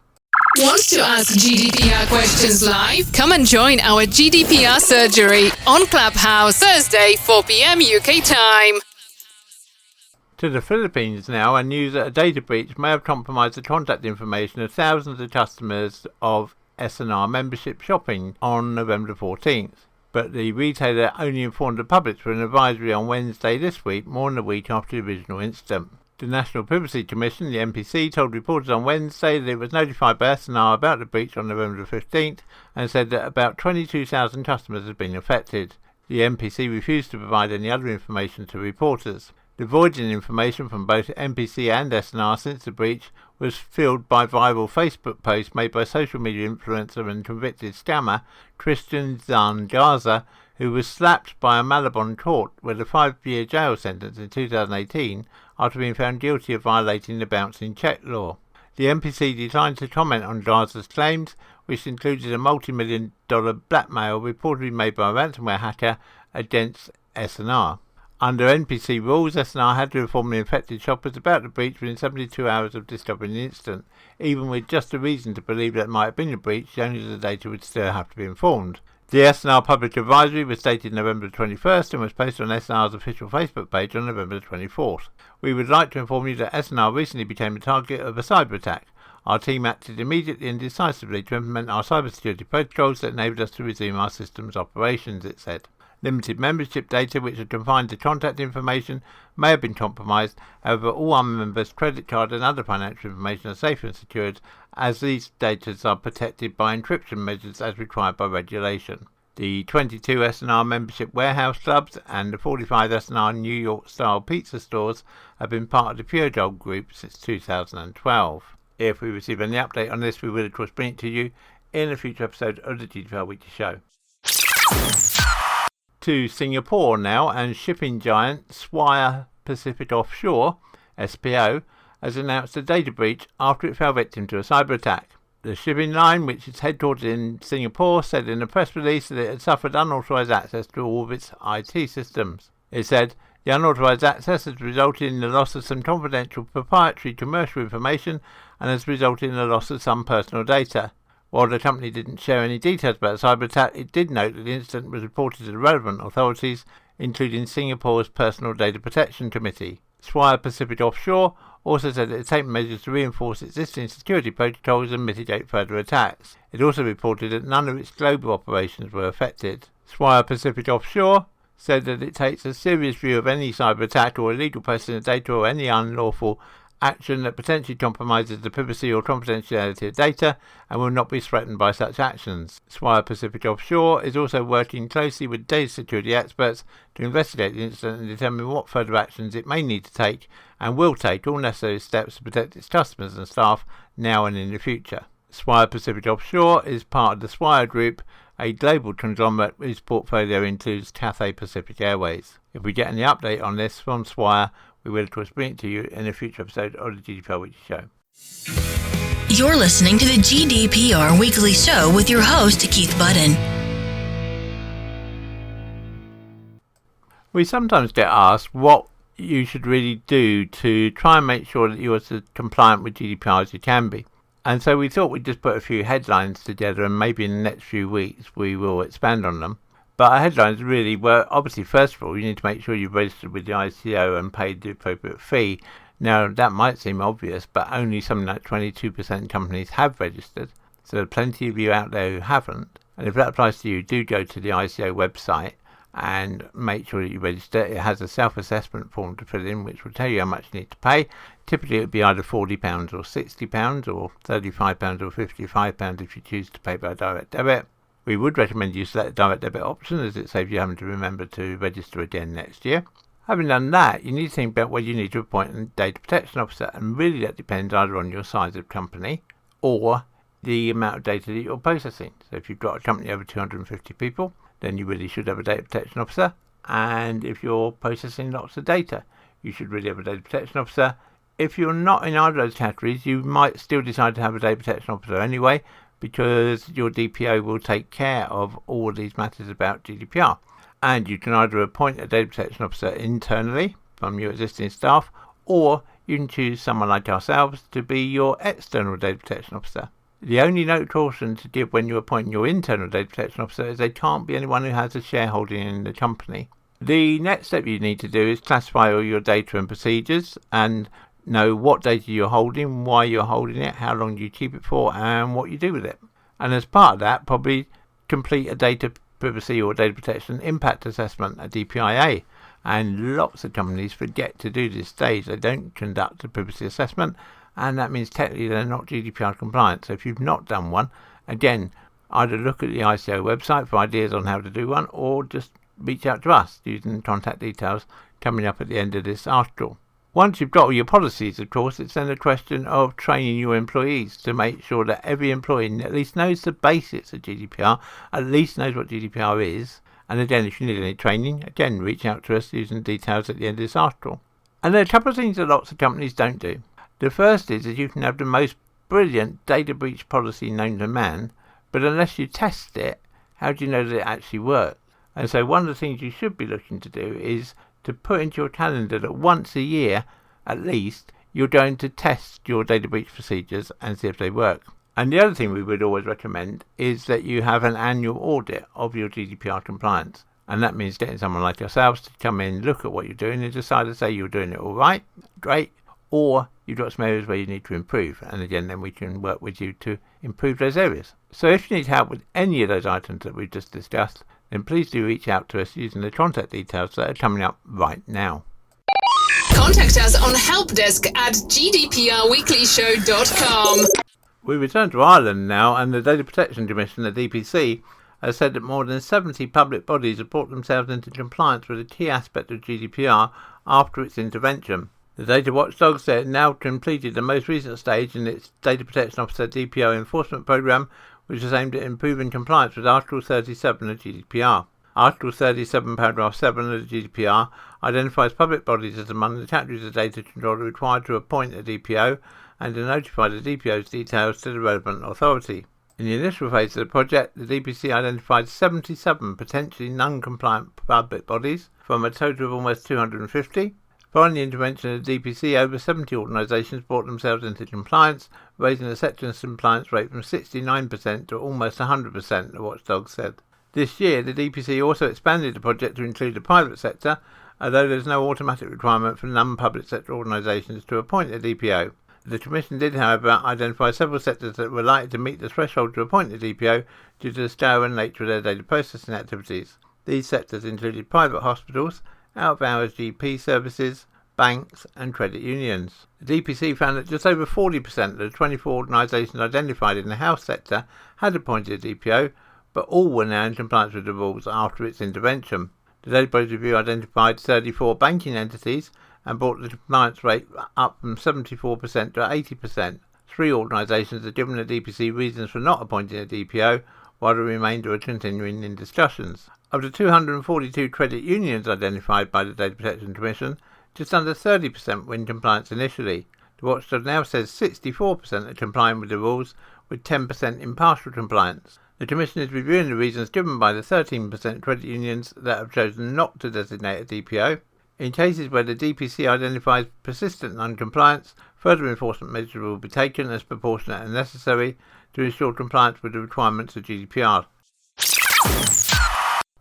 S1: Want to ask GDPR questions live? Come and join our GDPR surgery on Clubhouse, Thursday, 4 p.m. UK time.
S2: To the Philippines now, and news that a data breach may have compromised the contact information of thousands of customers of S&R membership shopping on November 14th. But the retailer only informed the public through an advisory on Wednesday this week, more than a week after the original incident. The National Privacy Commission, the NPC, told reporters on Wednesday that it was notified by S&R about the breach on November 15th and said that about 22,000 customers had been affected. The NPC refused to provide any other information to reporters. The void in information from both NPC and S&R since the breach was filled by viral Facebook posts made by social media influencer and convicted scammer Christian Zangaza, who was slapped by a Malabon court with a 5-year jail sentence in 2018 after being found guilty of violating the bouncing check law. The NPC declined to comment on Gaza's claims, which included a multi-million-dollar blackmail reportedly made by a ransomware hacker against S&R. Under NPC rules, S&R had to inform the infected shoppers about the breach within 72 hours of discovering the incident. Even with just a reason to believe that it might have been a breach, the owner of the data would still have to be informed. The S&R public advisory was dated November 21st and was posted on S&R's official Facebook page on November 24th. We would like to inform you that S&R recently became the target of a cyber attack. Our team acted immediately and decisively to implement our cybersecurity protocols that enabled us to resume our system's operations, it said. Limited membership data, which are confined to contact information, may have been compromised. However, all our members' credit card and other financial information are safe and secured, as these data are protected by encryption measures as required by regulation. The 22 S&R membership warehouse clubs and the 45 S&R New York-style pizza stores have been part of the Pure Gold group since 2012. If we receive any update on this, we will of course bring it to you in a future episode of the GDPR Weekly Show. To Singapore now, and shipping giant Swire Pacific Offshore, SPO, has announced a data breach after it fell victim to a cyber attack. The shipping line, which is headquartered in Singapore, said in a press release that it had suffered unauthorised access to all of its IT systems. It said, the unauthorised access has resulted in the loss of some confidential proprietary commercial information and has resulted in the loss of some personal data. While the company didn't share any details about the cyber attack, it did note that the incident was reported to the relevant authorities, including Singapore's Personal Data Protection Committee. Swire Pacific Offshore also said it had taken measures to reinforce existing security protocols and mitigate further attacks. It also reported that none of its global operations were affected. Swire Pacific Offshore said that it takes a serious view of any cyber attack or illegal processing of data or any unlawful action that potentially compromises the privacy or confidentiality of data and will not be threatened by such actions. Swire Pacific Offshore is also working closely with data security experts to investigate the incident and determine what further actions it may need to take and will take all necessary steps to protect its customers and staff now and in the future. Swire Pacific Offshore is part of the Swire Group, a global conglomerate whose portfolio includes Cathay Pacific Airways. If we get any update on this from Swire, we will of course bring it to you in a future episode of the GDPR Weekly Show.
S3: You're listening to the GDPR Weekly Show with your host, Keith Budden.
S2: We sometimes get asked what you should really do to try and make sure that you're as compliant with GDPR as you can be. And so we thought we'd just put a few headlines together, and maybe in the next few weeks we will expand on them. But our headlines really were, obviously, first of all, you need to make sure you've registered with the ICO and paid the appropriate fee. Now, that might seem obvious, but only something like 22% of companies have registered. So there are plenty of you out there who haven't. And if that applies to you, do go to the ICO website and make sure that you register. It has a self-assessment form to fill in, which will tell you how much you need to pay. Typically, it would be either £40 or £60 or £35 or £55 if you choose to pay by direct debit. We would recommend you select the direct debit option, as it saves you having to remember to register again next year. Having done that, you need to think about whether you need to appoint a data protection officer, and really that depends either on your size of company or the amount of data that you're processing. So if you've got a company over 250 people, then you really should have a data protection officer. and if you're processing lots of data, you should really have a data protection officer. If you're not in either of those categories, you might still decide to have a data protection officer anyway, because your DPO will take care of all of these matters about GDPR. And you can either appoint a data protection officer internally from your existing staff, or you can choose someone like ourselves to be your external data protection officer. The only note of caution to give when you're appointing your internal data protection officer is they can't be anyone who has a shareholding in the company. The next step you need to do is classify all your data and procedures and know what data you're holding, why you're holding it, how long you keep it for, and what you do with it. And as part of that, probably complete a data privacy or data protection impact assessment, a DPIA. And lots of companies forget to do this stage. They don't conduct a privacy assessment, and that means technically they're not GDPR compliant. So if you've not done one, again, either look at the ICO website for ideas on how to do one, or just reach out to us using the contact details coming up at the end of this article. Once you've got all your policies, of course, it's then a question of training your employees to make sure that every employee at least knows the basics of GDPR, at least knows what GDPR is. And again, if you need any training, again, reach out to us using the details at the end of this article. And there are a couple of things that lots of companies don't do. The first is that you can have the most brilliant data breach policy known to man, but unless you test it, how do you know that it actually works? And so one of the things you should be looking to do is to put into your calendar that once a year, at least, you're going to test your data breach procedures and see if they work. And the other thing we would always recommend is that you have an annual audit of your GDPR compliance. And that means getting someone like yourselves to come in, look at what you're doing and decide to say you're doing it all right, great, or you've got some areas where you need to improve. And again, then we can work with you to improve those areas. So if you need help with any of those items that we've just discussed, then please do reach out to us using the contact details that are coming up right now.
S1: Contact us on helpdesk@gdprweeklyshow.com.
S2: We return to Ireland now, and the Data Protection Commission, the DPC, has said that more than 70 public bodies have brought themselves into compliance with a key aspect of GDPR after its intervention. The data watchdog said it now completed the most recent stage in its Data Protection Officer DPO enforcement programme, which is aimed at improving compliance with Article 37 of GDPR. Article 37, paragraph 7 of the GDPR identifies public bodies as among the categories of data controller required to appoint a DPO and to notify the DPO's details to the relevant authority. In the initial phase of the project, the DPC identified 77 potentially non-compliant public bodies from a total of almost 250. Following the intervention of the DPC, over 70 organisations brought themselves into compliance, raising the section's compliance rate from 69% to almost 100%, the watchdog said. This year, the DPC also expanded the project to include the private sector, although there is no automatic requirement for non-public sector organisations to appoint a DPO. The Commission did, however, identify several sectors that were likely to meet the threshold to appoint a DPO due to the scale and nature of their data processing activities. These sectors included private hospitals, out-of-hours GP services, banks and credit unions. The DPC found that just over 40% of the 24 organisations identified in the health sector had appointed a DPO, but all were now in compliance with the rules after its intervention. The database review identified 34 banking entities and brought the compliance rate up from 74% to 80%. 3 organisations have given the DPC reasons for not appointing a DPO, while the remainder are continuing in discussions. Of the 242 credit unions identified by the Data Protection Commission, just under 30% were in compliance initially. The watchdog now says 64% are complying with the rules, with 10% in partial compliance. The Commission is reviewing the reasons given by the 13% credit unions that have chosen not to designate a DPO. In cases where the DPC identifies persistent non-compliance, further enforcement measures will be taken as proportionate and necessary to ensure compliance with the requirements of GDPR.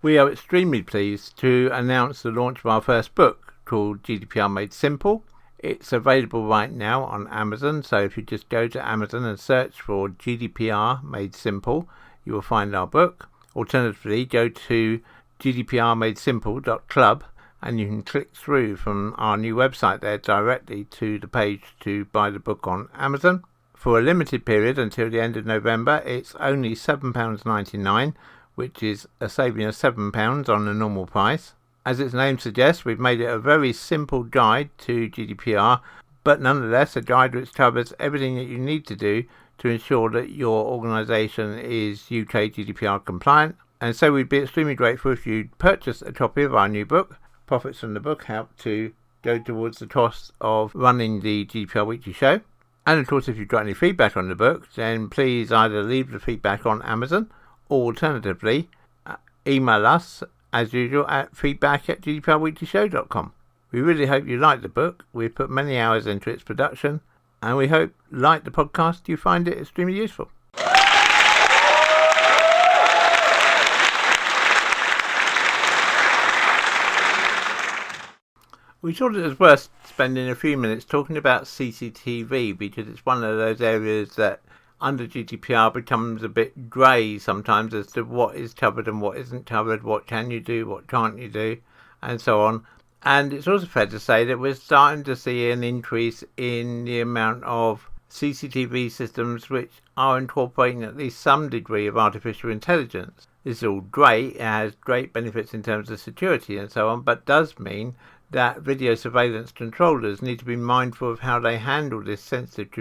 S2: We are extremely pleased to announce the launch of our first book called GDPR Made Simple. It's available right now on Amazon, so if you just go to Amazon and search for GDPR Made Simple, you will find our book. Alternatively, go to gdprmadesimple.club and you can click through from our new website there directly to the page to buy the book on Amazon. For a limited period until the end of November, it's only £7.99, which is a saving of £7 on the normal price. As its name suggests, we've made it a very simple guide to GDPR, but nonetheless a guide which covers everything that you need to do to ensure that your organisation is UK GDPR compliant. And so we'd be extremely grateful if you'd purchase a copy of our new book. Profits from the book help to go towards the cost of running the GDPR Weekly Show. And of course, if you've got any feedback on the book, then please either leave the feedback on Amazon or alternatively email us as usual at feedback@gdprweeklyshow.com. We really hope you like the book. We've put many hours into its production, and we hope, like the podcast, you find it extremely useful. We thought it was worth spending a few minutes talking about CCTV because it's one of those areas that under GDPR becomes a bit grey sometimes as to what is covered and what isn't covered, what can you do, what can't you do, and so on. And it's also fair to say that we're starting to see an increase in the amount of CCTV systems which are incorporating at least some degree of artificial intelligence. This is all great, it has great benefits in terms of security and so on, but does mean that video surveillance controllers need to be mindful of how they handle this sensitive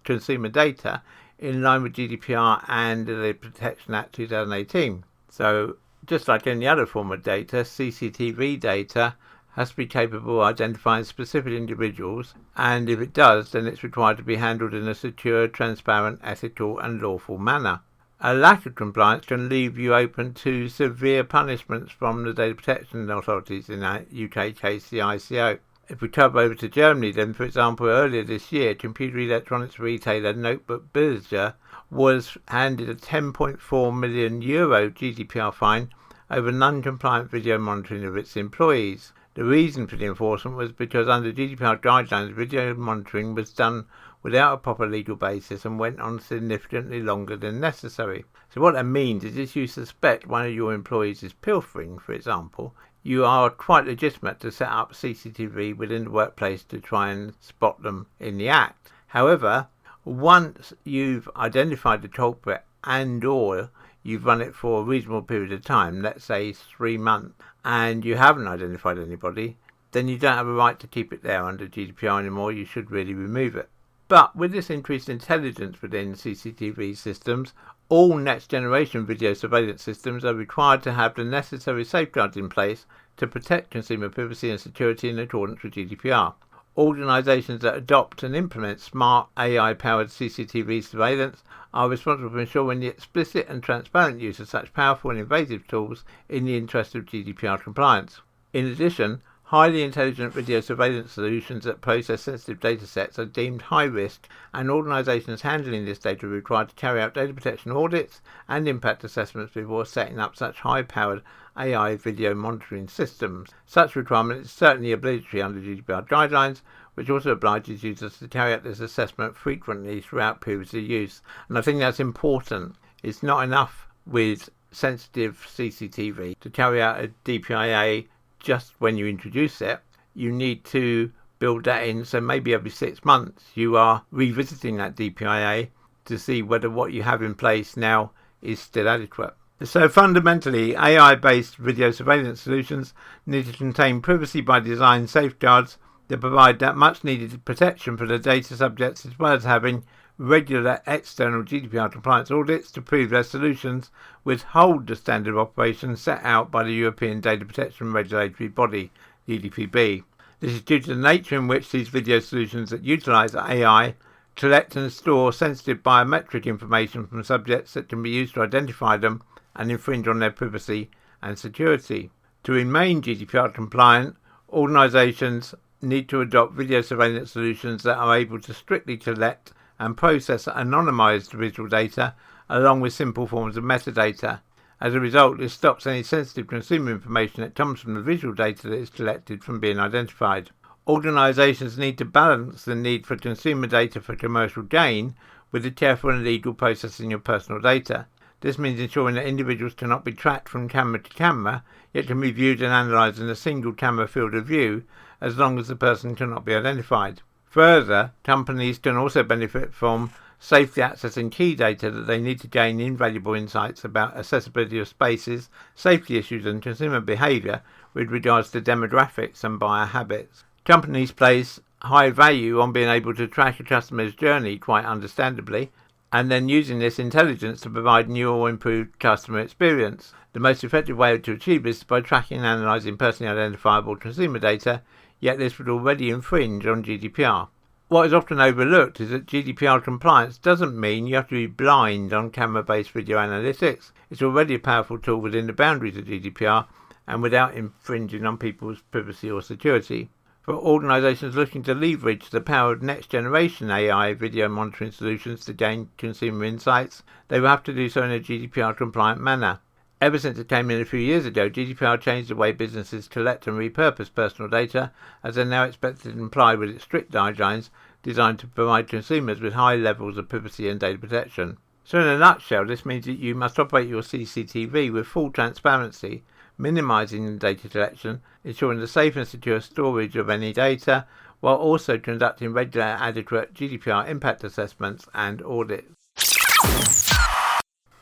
S2: consumer data in line with GDPR and the Data Protection Act 2018. So, just like any other form of data, CCTV data has to be capable of identifying specific individuals, and if it does, then it's required to be handled in a secure, transparent, ethical and lawful manner. A lack of compliance can leave you open to severe punishments from the data protection authorities, in our UK case the ICO. If we come over to Germany, then for example earlier this year, computer electronics retailer Notebook Bilger was handed a €10.4 million GDPR fine over non-compliant video monitoring of its employees. The reason for the enforcement was because under GDPR guidelines, video monitoring was done without a proper legal basis and went on significantly longer than necessary. So what that means is if you suspect one of your employees is pilfering, for example, you are quite legitimate to set up CCTV within the workplace to try and spot them in the act. However, once you've identified the culprit and or you've run it for a reasonable period of time, let's say 3 months, and you haven't identified anybody, then you don't have a right to keep it there under GDPR anymore. You should really remove it. But with this increased intelligence within CCTV systems, all next-generation video surveillance systems are required to have the necessary safeguards in place to protect consumer privacy and security in accordance with GDPR. Organisations that adopt and implement smart AI-powered CCTV surveillance are responsible for ensuring the explicit and transparent use of such powerful and invasive tools in the interest of GDPR compliance. In addition, highly intelligent video surveillance solutions that process sensitive data sets are deemed high risk, and organisations handling this data are required to carry out data protection audits and impact assessments before setting up such high-powered AI video monitoring systems. Such requirement is certainly obligatory under GDPR guidelines, which also obliges users to carry out this assessment frequently throughout periods of use. And I think that's important. It's not enough with sensitive CCTV to carry out a DPIA just when you introduce it. You need to build that in, so maybe every 6 months you are revisiting that DPIA to see whether what you have in place now is still adequate. So fundamentally, AI-based video surveillance solutions need to contain privacy by design safeguards that provide that much needed protection for the data subjects, as well as having regular external GDPR compliance audits to prove their solutions withhold the standard of operation set out by the European Data Protection Regulatory Body, the EDPB. This is due to the nature in which these video solutions that utilise AI collect and store sensitive biometric information from subjects that can be used to identify them and infringe on their privacy and security. To remain GDPR compliant, organisations need to adopt video surveillance solutions that are able to strictly collect and process anonymised visual data along with simple forms of metadata. As a result, this stops any sensitive consumer information that comes from the visual data that is collected from being identified. Organisations need to balance the need for consumer data for commercial gain with the careful and legal processing of personal data. This means ensuring that individuals cannot be tracked from camera to camera, yet can be viewed and analysed in a single camera field of view as long as the person cannot be identified. Further, companies can also benefit from safely accessing key data that they need to gain invaluable insights about accessibility of spaces, safety issues and consumer behaviour with regards to demographics and buyer habits. Companies place high value on being able to track a customer's journey, quite understandably, and then using this intelligence to provide new or improved customer experience. The most effective way to achieve this is by tracking and analysing personally identifiable consumer data, yet this would already infringe on GDPR. What is often overlooked is that GDPR compliance doesn't mean you have to be blind on camera-based video analytics. It's already a powerful tool within the boundaries of GDPR and without infringing on people's privacy or security. For organisations looking to leverage the power of next-generation AI video monitoring solutions to gain consumer insights, they will have to do so in a GDPR-compliant manner. Ever since it came in a few years ago, GDPR changed the way businesses collect and repurpose personal data, as they're now expected to comply with its strict guidelines designed to provide consumers with high levels of privacy and data protection. So in a nutshell, this means that you must operate your CCTV with full transparency, minimising the data collection, ensuring the safe and secure storage of any data, while also conducting regular adequate GDPR impact assessments and audits.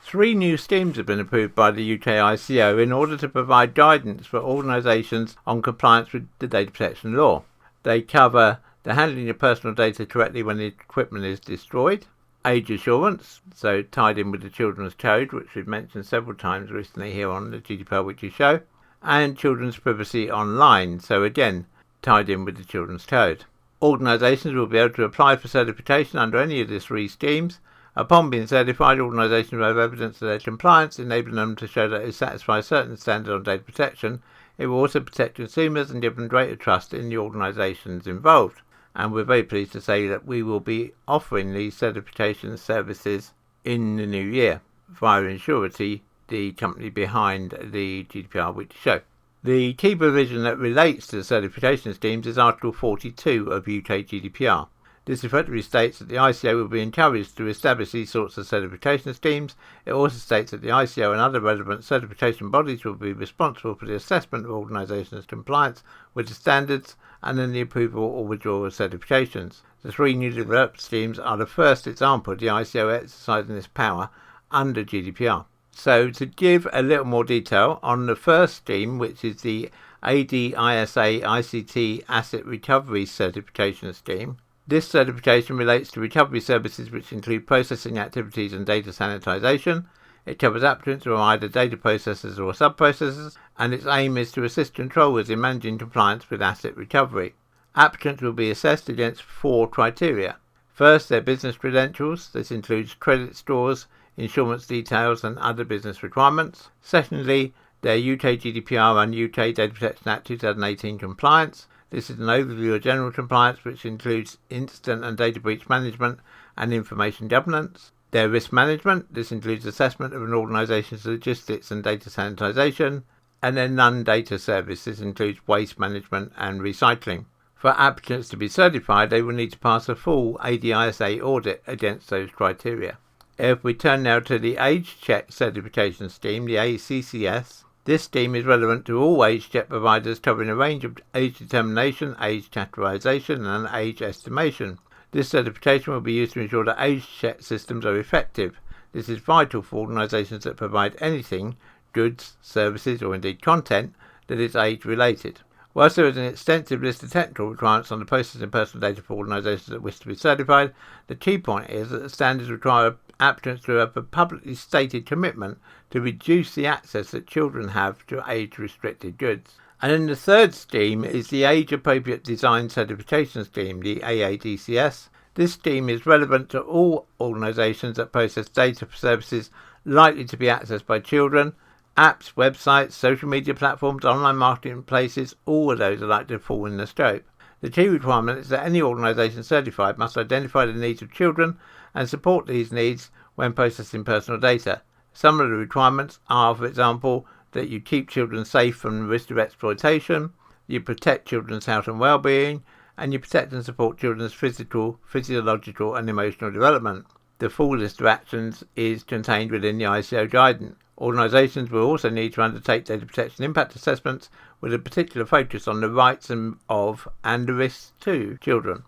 S2: 3 new schemes have been approved by the UK ICO in order to provide guidance for organisations on compliance with the data protection law. They cover the handling of personal data correctly when the equipment is destroyed, age assurance, so tied in with the Children's Code, which we've mentioned several times recently here on the GDPR Weekly Show, and children's privacy online, so again tied in with the Children's Code. Organisations will be able to apply for certification under any of these 3 schemes. Upon being certified, organisations will have evidence of their compliance, enabling them to show that it satisfies certain standards on data protection. It will also protect consumers and give them greater trust in the organisations involved. And we're very pleased to say that we will be offering these certification services in the new year via Insurity, the company behind the GDPR Weekly Show. The key provision that relates to the certification schemes is Article 42 of UK GDPR. This effectively states that the ICO will be encouraged to establish these sorts of certification schemes. It also states that the ICO and other relevant certification bodies will be responsible for the assessment of organisations' compliance with the standards and then the approval or withdrawal of certifications. The 3 new developed schemes are the first example of the ICO exercising this power under GDPR. So to give a little more detail on the first scheme, which is the ADISA ICT Asset Recovery Certification Scheme, this certification relates to recovery services which include processing activities and data sanitisation. It covers applicants who are either data processors or sub-processors, and its aim is to assist controllers in managing compliance with asset recovery. Applicants will be assessed against 4 criteria. First, their business credentials. This includes credit scores, insurance details and other business requirements. Secondly, their UK GDPR and UK Data Protection Act 2018 compliance. This is an overview of general compliance, which includes incident and data breach management and information governance. Their risk management. This includes assessment of an organisation's logistics and data sanitisation. And their non-data service. This includes waste management and recycling. For applicants to be certified, they will need to pass a full ADISA audit against those criteria. If we turn now to the Age Check Certification Scheme, the ACCS, this scheme is relevant to all age check providers covering a range of age determination, age categorisation and age estimation. This certification will be used to ensure that age check systems are effective. This is vital for organisations that provide anything, goods, services or indeed content, that is age related. Whilst there is an extensive list of technical requirements on the processing personal data for organisations that wish to be certified, the key point is that the standards require applicants to have a publicly stated commitment to reduce the access that children have to age-restricted goods. And then the third scheme is the Age Appropriate Design Certification Scheme, the AADCS. This scheme is relevant to all organisations that process data for services likely to be accessed by children. Apps, websites, social media platforms, online marketplaces, all of those are likely to fall in the scope. The key requirement is that any organisation certified must identify the needs of children and support these needs when processing personal data. Some of the requirements are, for example, that you keep children safe from the risk of exploitation, you protect children's health and well-being, and you protect and support children's physical, physiological and emotional development. The full list of actions is contained within the ICO guidance. Organisations will also need to undertake data protection impact assessments with a particular focus on the rights of and the risks to children.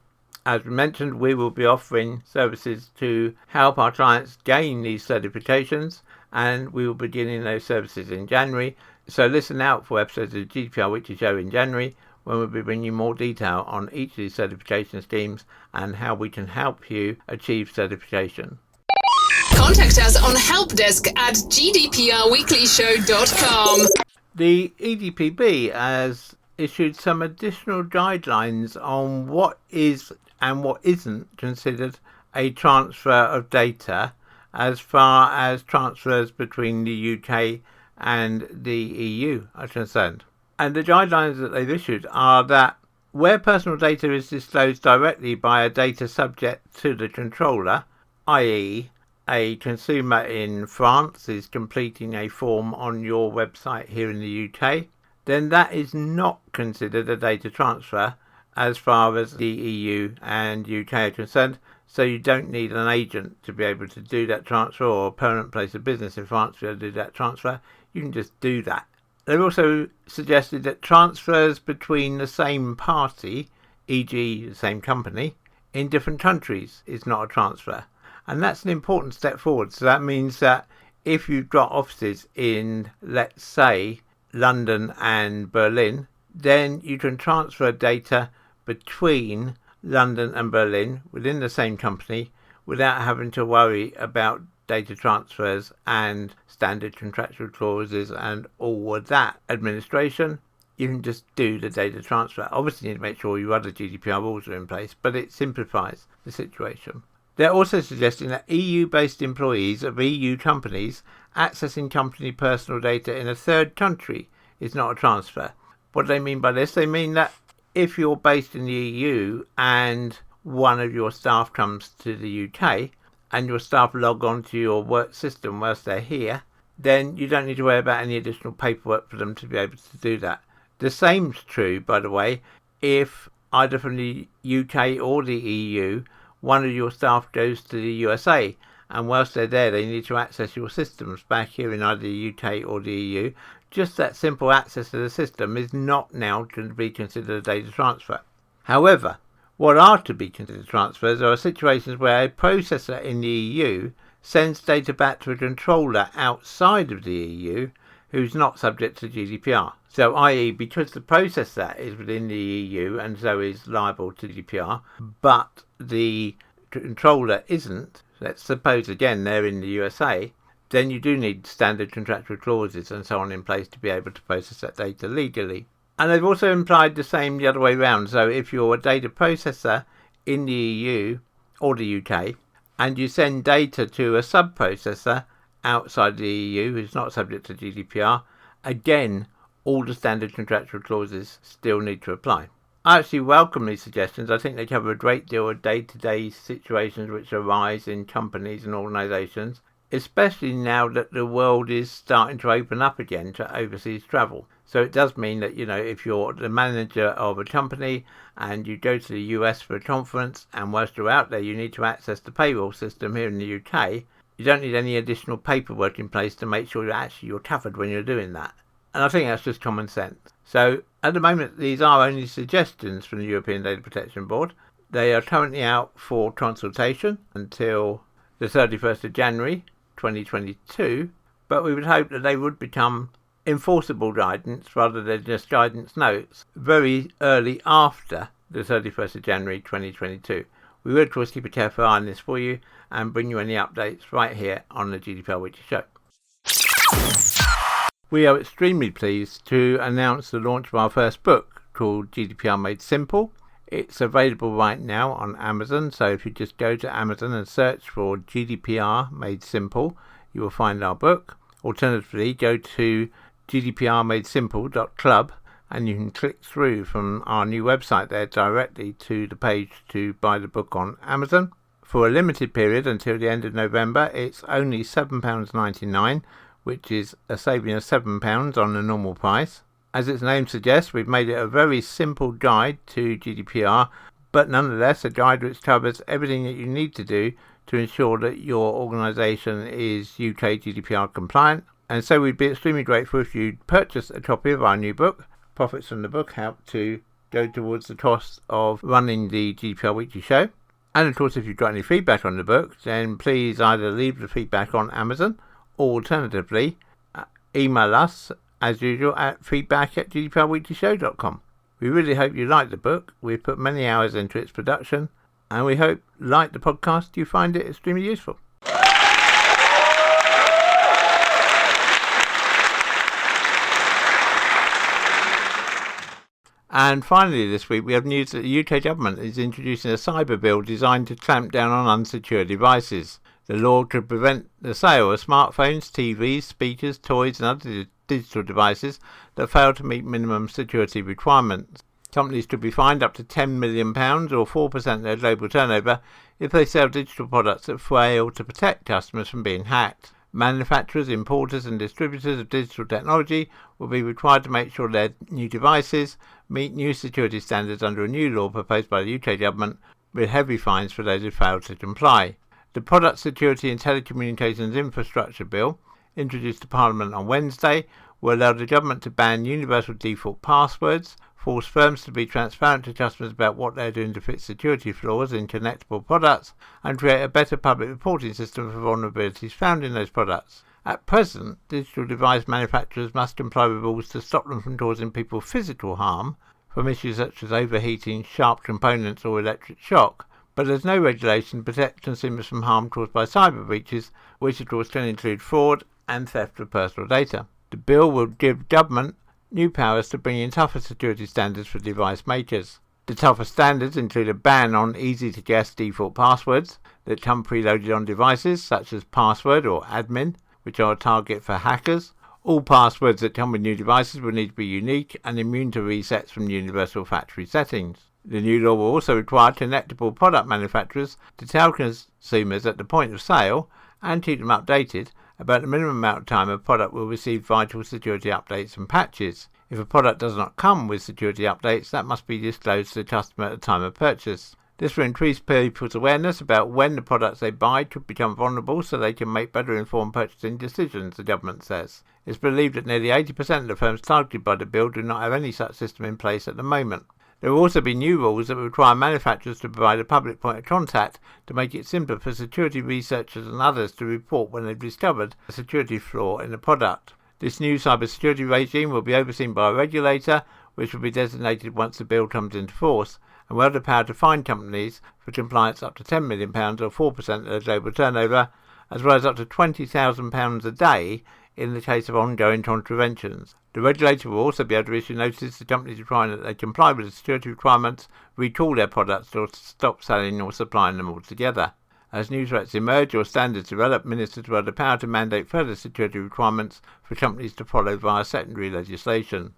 S2: As we mentioned, we will be offering services to help our clients gain these certifications, and we will be beginning those services in January. So listen out for episodes of the GDPR Weekly Show in January, when we'll be bringing you more detail on each of these certification schemes and how we can help you achieve certification.
S1: Contact us on helpdesk@gdprweeklyshow.com.
S2: The EDPB has issued some additional guidelines on what is and what isn't considered a transfer of data as far as transfers between the UK and the EU are concerned. And the guidelines that they've issued are that where personal data is disclosed directly by a data subject to the controller, i.e. a consumer in France is completing a form on your website here in the UK, then that is not considered a data transfer as far as the EU and UK are concerned. So you don't need an agent to be able to do that transfer, or a permanent place of business in France to be able to do that transfer. You can just do that. They've also suggested that transfers between the same party, e.g. the same company, in different countries is not a transfer. And that's an important step forward. So that means that if you've got offices in, let's say, London and Berlin, then you can transfer data between London and Berlin within the same company without having to worry about data transfers and standard contractual clauses and all of that administration. You can just do the data transfer. Obviously you need to make sure your other GDPR rules are in place, but it simplifies the situation. They're also suggesting that EU-based employees of EU companies accessing company personal data in a third country is not a transfer. What do they mean by this? They mean that if you're based in the EU and one of your staff comes to the UK and your staff log on to your work system whilst they're here, then you don't need to worry about any additional paperwork for them to be able to do that. The same's true, by the way, if either from the UK or the EU, one of your staff goes to the USA, and whilst they're there, they need to access your systems back here in either the UK or the EU. Just that simple access to the system is not now going to be considered a data transfer. However, what are to be considered transfers are situations where a processor in the EU sends data back to a controller outside of the EU who's not subject to GDPR. So, i.e., because the processor is within the EU and so is liable to GDPR, but the controller isn't, let's suppose again they're in the USA, then you do need standard contractual clauses and so on in place to be able to process that data legally. And they've also implied the same the other way around. So if you're a data processor in the EU or the UK and you send data to a sub-processor outside the EU who's not subject to GDPR, again, all the standard contractual clauses still need to apply. I actually welcome these suggestions. I think they cover a great deal of day-to-day situations which arise in companies and organisations, especially now that the world is starting to open up again to overseas travel. So it does mean that, if you're the manager of a company and you go to the US for a conference and whilst you're out there you need to access the payroll system here in the UK, you don't need any additional paperwork in place to make sure you're covered when you're doing that. And I think that's just common sense. So at the moment these are only suggestions from the European Data Protection Board. They are currently out for consultation until the 31st of January 2022, but we would hope that they would become enforceable guidance rather than just guidance notes very early after the 31st of January 2022. We will of course keep a careful eye on this for you and bring you any updates right here on the GDPR Weekly Show. We are extremely pleased to announce the launch of our first book called GDPR Made Simple. It's available right now on Amazon, so if you just go to Amazon and search for GDPR Made Simple, you will find our book. Alternatively, go to gdprmadesimple.club and you can click through from our new website there directly to the page to buy the book on Amazon. For a limited period until the end of November, it's only £7.99, which is a saving of £7 on the normal price. As its name suggests, we've made it a very simple guide to GDPR, but nonetheless a guide which covers everything that you need to do to ensure that your organisation is UK GDPR compliant. And so we'd be extremely grateful if you'd purchase a copy of our new book. Profits from the book help to go towards the cost of running the GDPR Weekly Show. And of course, if you've got any feedback on the book, then please either leave the feedback on Amazon or alternatively email us as usual at feedback@gdprweeklyshow.com. We really hope you like the book. We've put many hours into its production and we hope, like the podcast, you find it extremely useful. And finally this week we have news that the UK government is introducing a cyber bill designed to clamp down on unsecure devices. The law could prevent the sale of smartphones, TVs, speakers, toys and other digital devices that fail to meet minimum security requirements. Companies could be fined up to £10 million or 4% of their global turnover if they sell digital products that fail to protect customers from being hacked. Manufacturers, importers and distributors of digital technology will be required to make sure their new devices meet new security standards under a new law proposed by the UK government, with heavy fines for those who fail to comply. The Product Security and Telecommunications Infrastructure Bill, introduced to Parliament on Wednesday, will allow the government to ban universal default passwords, force firms to be transparent to customers about what they are doing to fix security flaws in connectable products, and create a better public reporting system for vulnerabilities found in those products. At present, digital device manufacturers must comply with rules to stop them from causing people physical harm from issues such as overheating, sharp components or electric shock, but there's no regulation to protect consumers from harm caused by cyber breaches, which of course can include fraud and theft of personal data. The bill will give government new powers to bring in tougher security standards for device makers. The tougher standards include a ban on easy-to-guess default passwords that come preloaded on devices such as password or admin, which are a target for hackers. All passwords that come with new devices will need to be unique and immune to resets from universal factory settings. The new law will also require connectable product manufacturers to tell consumers at the point of sale and keep them updated about the minimum amount of time a product will receive vital security updates and patches. If a product does not come with security updates, that must be disclosed to the customer at the time of purchase. This will increase people's awareness about when the products they buy could become vulnerable so they can make better informed purchasing decisions, the government says. It's believed that nearly 80% of the firms targeted by the bill do not have any such system in place at the moment. There will also be new rules that will require manufacturers to provide a public point of contact to make it simpler for security researchers and others to report when they've discovered a security flaw in a product. This new cybersecurity regime will be overseen by a regulator, which will be designated once the bill comes into force, and will have the power to fine companies for compliance up to £10 million or 4% of their global turnover, as well as up to £20,000 a day in the case of ongoing contraventions. The regulator will also be able to issue notices to companies requiring that they comply with the security requirements, recall their products, or stop selling or supplying them altogether. As new threats emerge or standards develop, ministers will have the power to mandate further security requirements for companies to follow via secondary legislation.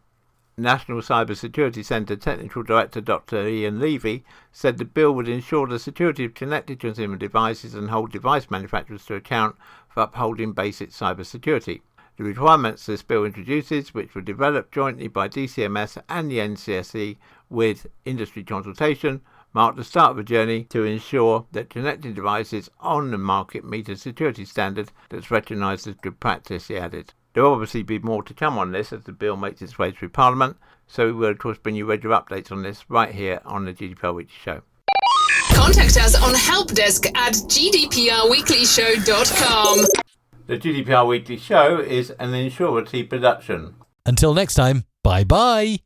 S2: National Cyber Security Centre Technical Director Dr. Ian Levy said the bill would ensure the security of connected consumer devices and hold device manufacturers to account for upholding basic cyber security. The requirements this bill introduces, which were developed jointly by DCMS and the NCSE with industry consultation, mark the start of a journey to ensure that connected devices on the market meet a security standard that's recognised as good practice, he added. There will obviously be more to come on this as the bill makes its way through Parliament, so we will of course bring you regular updates on this right here on the GDPR Weekly Show.
S1: Contact us on helpdesk@gdprweeklyshow.com.
S2: The GDPR Weekly Show is an Insurity production.
S4: Until next time, bye-bye.